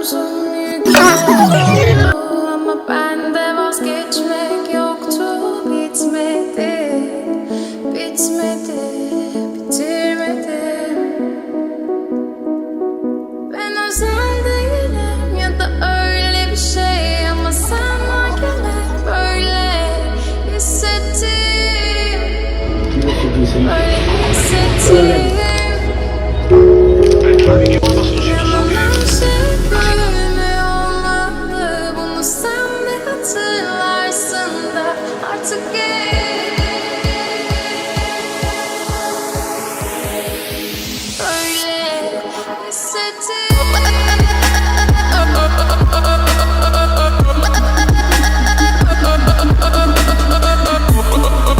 omzum yük oldu. Ama bende vazgeçmek yoktu. Bitmedi, bitmedi, bitirmedim. Ben özel değilim ya da öyle bir şey, ama sen varken hep böyle hissettim. Böyle hissettim.